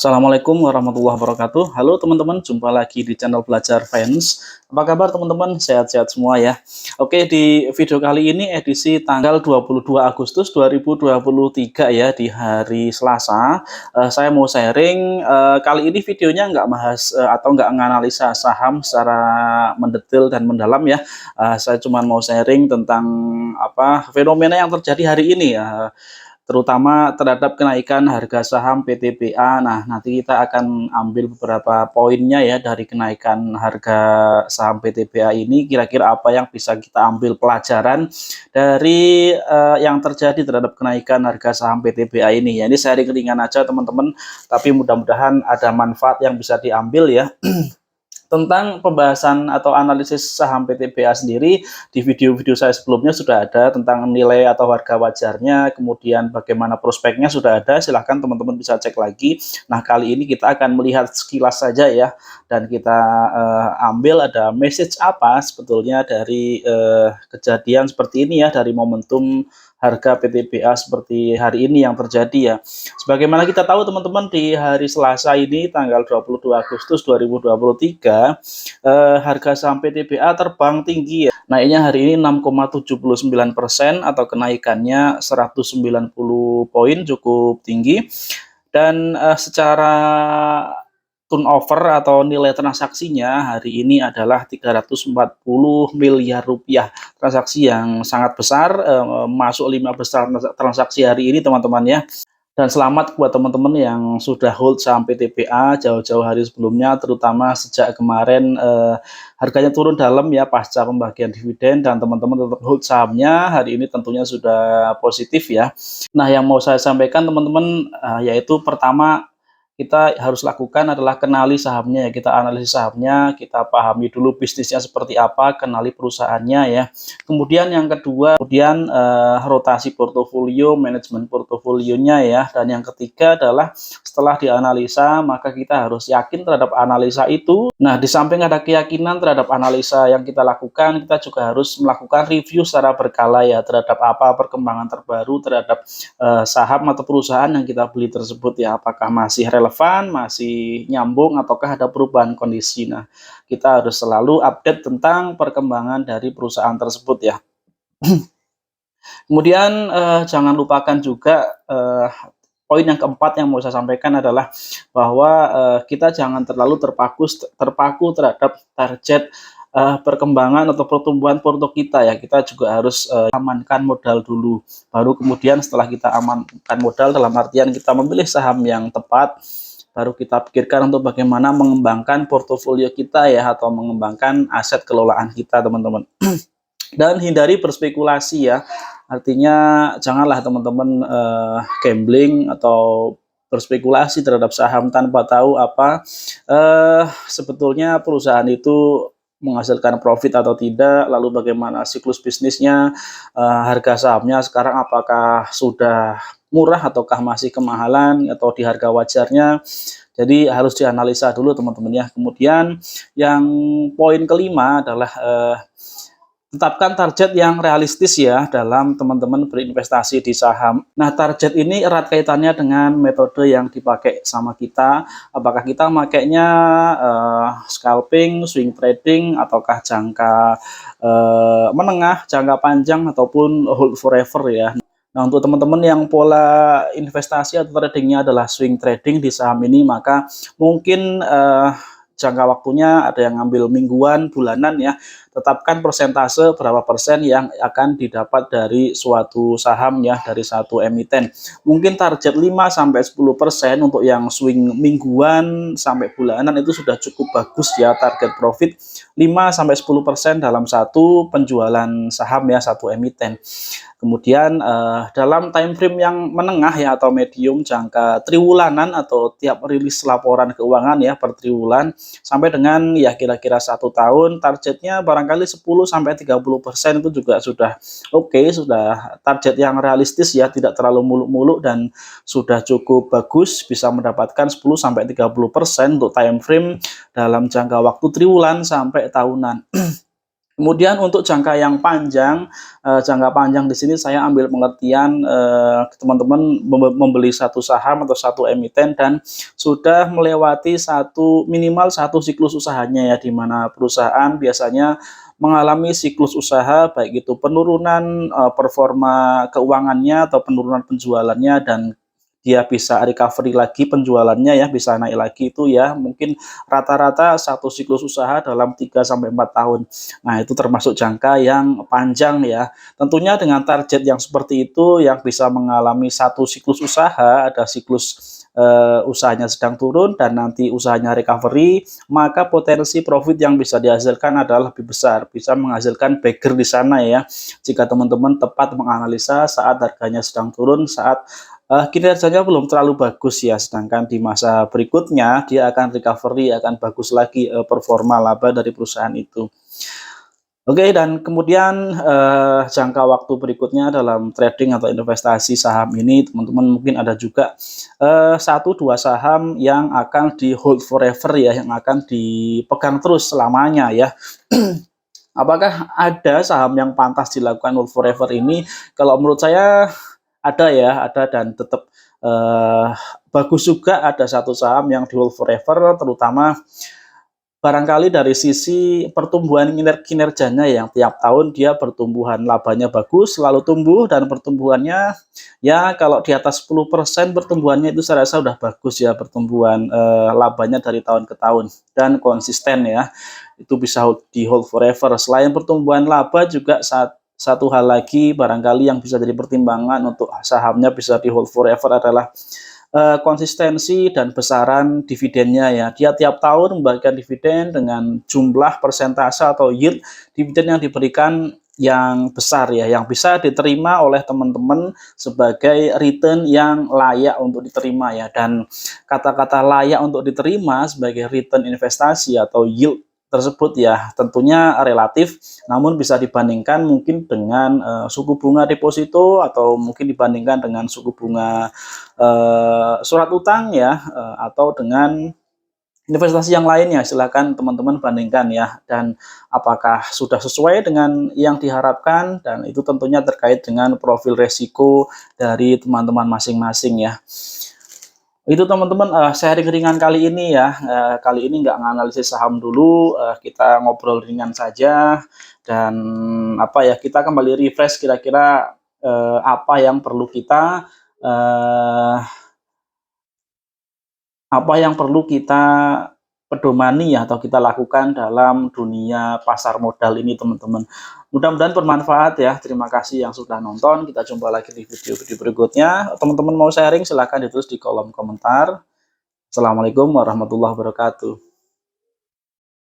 Assalamualaikum warahmatullahi wabarakatuh. Halo teman-teman, jumpa lagi di channel Belajar Finance. Apa kabar teman-teman? Sehat-sehat semua ya. Oke, di video kali ini edisi tanggal 22 Agustus 2023 ya, di hari Selasa. Saya mau sharing, kali ini videonya nggak bahas atau nggak menganalisa saham secara mendetail dan mendalam ya. Saya cuma mau sharing tentang fenomena yang terjadi hari ini ya, terutama terhadap kenaikan harga saham PTBA. Nah, nanti kita akan ambil beberapa poinnya ya dari kenaikan harga saham PTBA ini, kira-kira apa yang bisa kita ambil pelajaran dari yang terjadi terhadap kenaikan harga saham PTBA ini ya. Ini sharing ringan aja teman-teman, tapi mudah-mudahan ada manfaat yang bisa diambil ya. Tentang pembahasan atau analisis saham PTBA sendiri, di video-video saya sebelumnya sudah ada tentang nilai atau harga wajarnya, kemudian bagaimana prospeknya sudah ada, silahkan teman-teman bisa cek lagi. Nah, kali ini kita akan melihat sekilas saja ya, dan kita ambil ada message apa sebetulnya dari kejadian seperti ini ya, dari momentum harga PTBA seperti hari ini yang terjadi ya. Sebagaimana kita tahu teman-teman, di hari Selasa ini tanggal 22 Agustus 2023, harga saham PTBA terbang tinggi ya. Naiknya hari ini 6,79% atau kenaikannya 190 poin, cukup tinggi. Dan secara turnover atau nilai transaksinya hari ini adalah 340 miliar rupiah. Transaksi yang sangat besar, masuk 5 besar transaksi hari ini teman-teman ya. Dan selamat buat teman-teman yang sudah hold saham PTBA jauh-jauh hari sebelumnya, terutama sejak kemarin harganya turun dalam ya pasca pembagian dividen, dan teman-teman tetap hold sahamnya, hari ini tentunya sudah positif ya. Nah, yang mau saya sampaikan teman-teman, yaitu pertama, kita harus lakukan adalah kenali sahamnya ya, kita analisis sahamnya, kita pahami dulu bisnisnya seperti apa, kenali perusahaannya ya. Kemudian yang kedua, rotasi portofolio, manajemen portofolionya ya. Dan yang ketiga adalah setelah dianalisa, maka kita harus yakin terhadap analisa itu. Nah, di samping ada keyakinan terhadap analisa yang kita lakukan, kita juga harus melakukan review secara berkala ya, terhadap apa perkembangan terbaru terhadap saham atau perusahaan yang kita beli tersebut ya, apakah masih relevan, masih nyambung, ataukah ada perubahan kondisi. Nah, kita harus selalu update tentang perkembangan dari perusahaan tersebut ya. Kemudian jangan lupakan juga poin yang keempat yang mau saya sampaikan adalah bahwa kita jangan terlalu terpaku terhadap target perkembangan atau pertumbuhan porto kita ya. Kita juga harus amankan modal dulu, baru kemudian setelah kita amankan modal, dalam artian kita memilih saham yang tepat, baru kita pikirkan untuk bagaimana mengembangkan portofolio kita ya, atau mengembangkan aset kelolaan kita teman-teman. Dan hindari berspekulasi ya, artinya janganlah teman-teman gambling atau berspekulasi terhadap saham tanpa tahu apa sebetulnya perusahaan itu menghasilkan profit atau tidak, lalu bagaimana siklus bisnisnya, harga sahamnya sekarang apakah sudah murah ataukah masih kemahalan atau di harga wajarnya. Jadi harus dianalisa dulu teman-teman ya. Kemudian yang poin kelima adalah tetapkan target yang realistis ya dalam teman-teman berinvestasi di saham. Nah, target ini erat kaitannya dengan metode yang dipakai sama kita. Apakah kita makainya scalping, swing trading, ataukah jangka menengah, jangka panjang, ataupun hold forever ya. Nah, untuk teman-teman yang pola investasi atau tradingnya adalah swing trading di saham ini, maka mungkin jangka waktunya ada yang ngambil mingguan, bulanan ya. Tetapkan persentase berapa persen yang akan didapat dari suatu saham ya, dari satu emiten. Mungkin target 5-10% untuk yang swing mingguan sampai bulanan itu sudah cukup bagus ya, target profit 5-10% dalam satu penjualan saham ya, satu emiten. Kemudian dalam time frame yang menengah ya, atau medium, jangka triwulanan atau tiap rilis laporan keuangan ya per triwulan sampai dengan ya kira-kira 1 tahun, targetnya barangkali 10-30% itu juga sudah oke, sudah target yang realistis ya, tidak terlalu muluk-muluk dan sudah cukup bagus, bisa mendapatkan 10-30% untuk time frame dalam jangka waktu triwulan sampai tahunan. Kemudian untuk jangka yang panjang, jangka panjang di sini saya ambil pengertian, teman-teman membeli satu saham atau satu emiten dan sudah melewati minimal satu siklus usahanya ya, di mana perusahaan biasanya mengalami siklus usaha, baik itu penurunan, performa keuangannya atau penurunan penjualannya, dan dia bisa recovery lagi penjualannya ya, bisa naik lagi itu ya, mungkin rata-rata satu siklus usaha dalam 3 sampai 4 tahun. Nah, itu termasuk jangka yang panjang ya. Tentunya dengan target yang seperti itu yang bisa mengalami satu siklus usaha, ada siklus usahanya sedang turun dan nanti usahanya recovery, maka potensi profit yang bisa dihasilkan adalah lebih besar, bisa menghasilkan bagger di sana ya. Jika teman-teman tepat menganalisa saat harganya sedang turun, saat kinerjanya belum terlalu bagus ya, sedangkan di masa berikutnya dia akan recovery, akan bagus lagi performa laba dari perusahaan itu. Oke, dan kemudian, jangka waktu berikutnya dalam trading atau investasi saham ini, teman-teman mungkin ada juga, 1, 2 saham yang akan di-hold forever ya, yang akan dipegang terus selamanya ya. Apakah ada saham yang pantas dilakukan hold forever ini? Kalau menurut saya ada ya, ada dan tetap, bagus juga ada satu saham yang di-hold forever, terutama barangkali dari sisi pertumbuhan kinerjanya yang tiap tahun dia pertumbuhan labanya bagus, selalu tumbuh dan pertumbuhannya ya kalau di atas 10% pertumbuhannya itu saya rasa udah bagus ya pertumbuhan, labanya dari tahun ke tahun dan konsisten ya. Itu bisa di-hold forever. Selain pertumbuhan laba juga satu hal lagi barangkali yang bisa jadi pertimbangan untuk sahamnya bisa di-hold forever adalah konsistensi dan besaran dividennya ya. Dia tiap tahun membagikan dividen dengan jumlah persentase atau yield dividen yang diberikan yang besar ya, yang bisa diterima oleh teman-teman sebagai return yang layak untuk diterima ya. Dan kata-kata layak untuk diterima sebagai return investasi atau yield tersebut ya tentunya relatif, namun bisa dibandingkan mungkin dengan suku bunga deposito atau mungkin dibandingkan dengan suku bunga surat utang ya, atau dengan investasi yang lainnya. Silakan teman-teman bandingkan ya, dan apakah sudah sesuai dengan yang diharapkan, dan itu tentunya terkait dengan profil resiko dari teman-teman masing-masing ya. Itu teman-teman, sharing ringan kali ini ya, kali ini nggak nganalisis saham dulu, kita ngobrol ringan saja dan apa ya, kita kembali refresh kira-kira, apa yang perlu kita, eee apa yang perlu kita pedomani ya atau kita lakukan dalam dunia pasar modal ini teman-teman. Mudah-mudahan bermanfaat ya. Terima kasih yang sudah nonton. Kita jumpa lagi di video-video berikutnya. Teman-teman mau sharing silahkan ditulis di kolom komentar. Assalamualaikum warahmatullahi wabarakatuh.